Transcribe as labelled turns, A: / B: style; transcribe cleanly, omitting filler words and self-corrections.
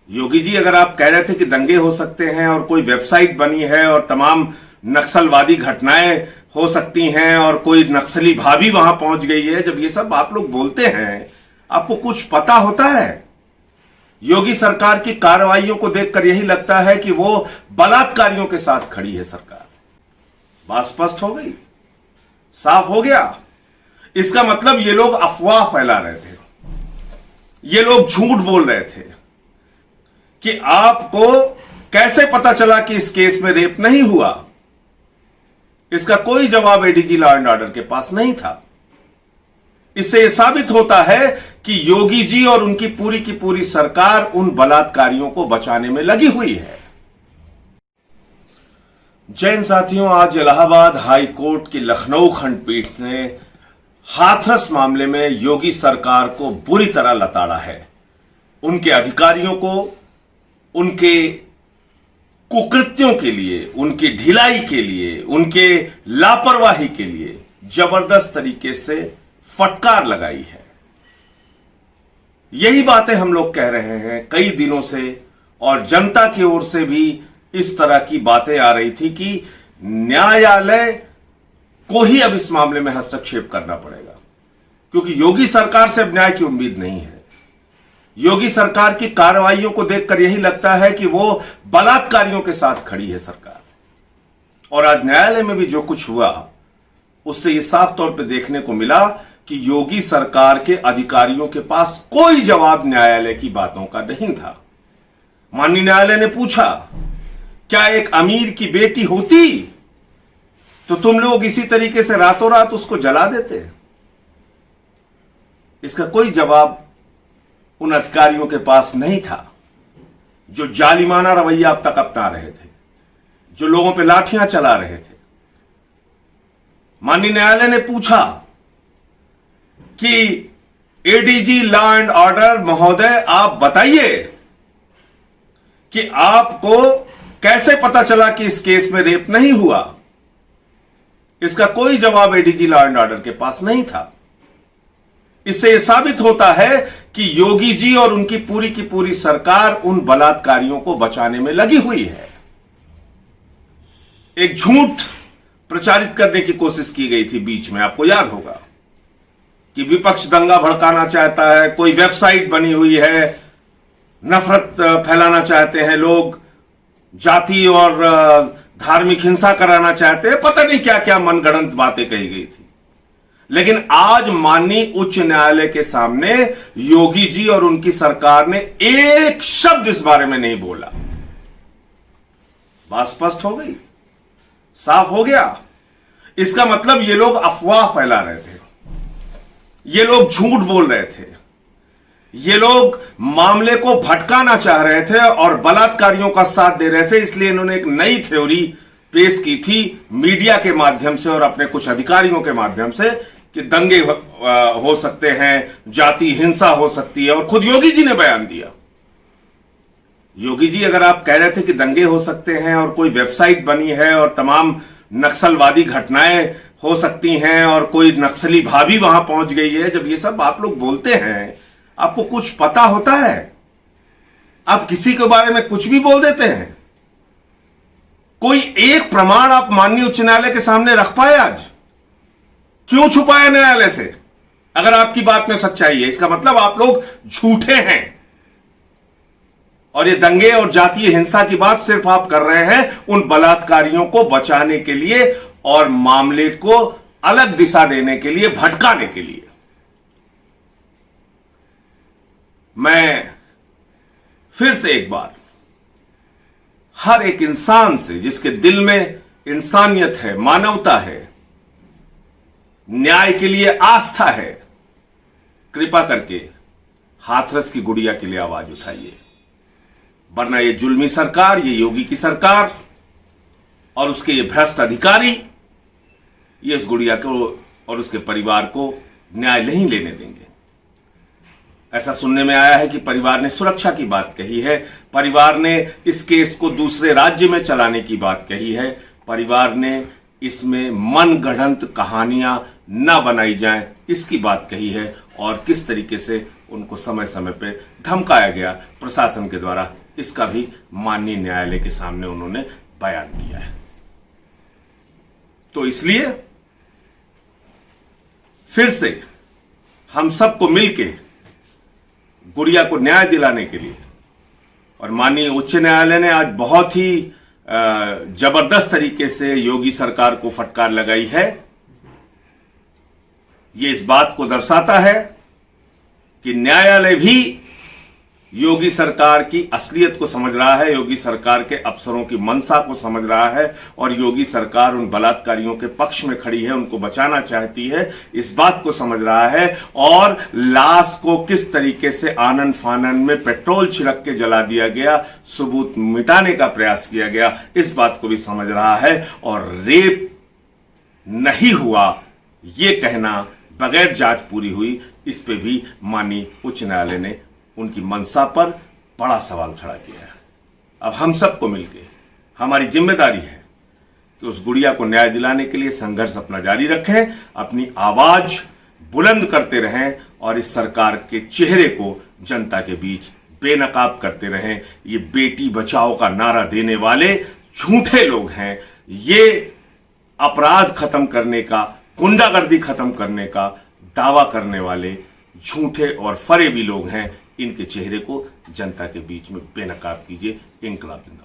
A: योगी जी, अगर आप कह रहे थे कि दंगे हो सकते हैं और कोई वेबसाइट बनी है और तमाम नक्सलवादी घटनाएं हो सकती हैं और कोई नक्सली भाभी वहां पहुंच गई है, जब ये सब आप लोग बोलते हैं, आपको कुछ पता होता है? योगी सरकार की कार्रवाइयों को देखकर यही लगता है कि वो बलात्कारियों के साथ खड़ी है सरकार। बात स्पष्ट हो गई, साफ हो गया। इसका मतलब ये लोग अफवाह फैला रहे थे, ये लोग झूठ बोल रहे थे कि आपको कैसे पता चला कि इस केस में रेप नहीं हुआ। इसका कोई जवाब एडीजी लॉ एंड ऑर्डर के पास नहीं था। इससे यह साबित होता है कि योगी जी और उनकी की पूरी सरकार उन बलात्कारियों को बचाने में लगी हुई है। जैन साथियों, आज इलाहाबाद हाई कोर्ट की लखनऊ खंडपीठ ने हाथरस मामले में योगी सरकार को बुरी तरह लताड़ा है। उनके अधिकारियों को उनके कुकृत्यों के लिए, उनकी ढिलाई के लिए, उनके लापरवाही के लिए जबरदस्त तरीके से फटकार लगाई है। यही बातें हम लोग कह रहे हैं कई दिनों से, और जनता की ओर से भी इस तरह की बातें आ रही थी कि न्यायालय को ही अब इस मामले में हस्तक्षेप करना पड़ेगा, क्योंकि योगी सरकार से अब न्याय की उम्मीद नहीं है। योगी सरकार की कार्रवाइयों को देखकर यही लगता है कि वो बलात्कारियों के साथ खड़ी है सरकार। और आज न्यायालय में भी जो कुछ हुआ, उससे यह साफ तौर पे देखने को मिला कि योगी सरकार के अधिकारियों के पास कोई जवाब न्यायालय की बातों का नहीं था। माननीय न्यायालय ने पूछा, क्या एक अमीर की बेटी होती तो तुम लोग इसी तरीके से रातों रात उसको जला देते? इसका कोई जवाब उन अधिकारियों के पास नहीं था जो जालिमाना रवैया अब तक अपना रहे थे, जो लोगों पे लाठियां चला रहे थे। माननीय न्यायालय ने पूछा कि एडीजी लॉ एंड ऑर्डर महोदय, आप बताइए कि आपको कैसे पता चला कि इस केस में रेप नहीं हुआ। इसका कोई जवाब एडीजी लॉ एंड ऑर्डर के पास नहीं था। इससे यह साबित होता है कि योगी जी और उनकी की पूरी सरकार उन बलात्कारियों को बचाने में लगी हुई है। एक झूठ प्रचारित करने की कोशिश की गई थी बीच में, आपको याद होगा, कि विपक्ष दंगा भड़काना चाहता है, कोई वेबसाइट बनी हुई है, नफरत फैलाना चाहते हैं लोग, जाति और धार्मिक हिंसा कराना चाहते हैं, पता नहीं क्या क्या मनगढ़ंत बातें कही गई थी। लेकिन आज माननीय उच्च न्यायालय के सामने योगी जी और उनकी सरकार ने एक शब्द इस बारे में नहीं बोला। बात स्पष्ट हो गई, साफ हो गया। इसका मतलब ये लोग अफवाह फैला रहे थे, ये लोग झूठ बोल रहे थे, ये लोग मामले को भटकाना चाह रहे थे और बलात्कारियों का साथ दे रहे थे। इसलिए इन्होंने एक नई थ्योरी पेश की थी मीडिया के माध्यम से और अपने कुछ अधिकारियों के माध्यम से कि दंगे हो सकते हैं, जाति हिंसा हो सकती है, और खुद योगी जी ने बयान दिया। योगी जी, अगर आप कह रहे थे कि दंगे हो सकते हैं और कोई वेबसाइट बनी है और तमाम नक्सलवादी घटनाएं हो सकती हैं और कोई नक्सली भाभी वहां पहुंच गई है, जब ये सब आप लोग बोलते हैं, आपको कुछ पता होता है? आप किसी के बारे में कुछ भी बोल देते हैं। कोई एक प्रमाण आप माननीय उच्च न्यायालय के सामने रख पाए आज? क्यों छुपाया न्यायालय से? अगर आपकी बात में सच्चाई है, इसका मतलब आप लोग झूठे हैं और ये दंगे और जातीय हिंसा की बात सिर्फ आप कर रहे हैं उन बलात्कारियों को बचाने के लिए और मामले को अलग दिशा देने के लिए, भटकाने के लिए। मैं फिर से एक बार हर एक इंसान से, जिसके दिल में इंसानियत है, मानवता है, न्याय के लिए आस्था है, कृपा करके हाथरस की गुड़िया के लिए आवाज उठाइए। वरना ये जुल्मी सरकार, ये योगी की सरकार और उसके ये भ्रष्ट अधिकारी, ये इस गुड़िया को और उसके परिवार को न्याय नहीं लेने देंगे। ऐसा सुनने में आया है कि परिवार ने सुरक्षा की बात कही है, परिवार ने इस केस को दूसरे राज्य में चलाने की बात कही है, परिवार ने इसमें मनगढ़ंत कहानियां न बनाई जाएं, इसकी बात कही है और किस तरीके से उनको समय समय पे धमकाया गया प्रशासन के द्वारा, इसका भी माननीय न्यायालय के सामने उन्होंने बयान किया है। तो इसलिए फिर से हम सबको मिलके गुड़िया को न्याय दिलाने के लिए, और माननीय उच्च न्यायालय ने आज बहुत ही जबरदस्त तरीके से योगी सरकार को फटकार लगाई है। ये इस बात को दर्शाता है कि न्यायालय भी योगी सरकार की असलियत को समझ रहा है, योगी सरकार के अफसरों की मंशा को समझ रहा है और योगी सरकार उन बलात्कारियों के पक्ष में खड़ी है, उनको बचाना चाहती है, इस बात को समझ रहा है। और लाश को किस तरीके से आनन फानन में पेट्रोल छिड़क के जला दिया गया, सबूत मिटाने का प्रयास किया गया, इस बात को भी समझ रहा है। और रेप नहीं हुआ ये कहना बगैर जांच पूरी हुई, इस पे भी माननीय उच्च न्यायालय ने उनकी मंशा पर बड़ा सवाल खड़ा किया है। अब हम सबको मिलकर हमारी जिम्मेदारी है कि उस गुड़िया को न्याय दिलाने के लिए संघर्ष अपना जारी रखें, अपनी आवाज बुलंद करते रहें और इस सरकार के चेहरे को जनता के बीच बेनकाब करते रहें। ये बेटी बचाओ का नारा देने वाले झूठे लोग हैं, ये अपराध खत्म करने का, गुंडागर्दी खत्म करने का दावा करने वाले झूठे और फरेबी लोग हैं। इनके चेहरे को जनता के बीच में बेनकाब कीजिए। इंकलाब जिंदाबाद।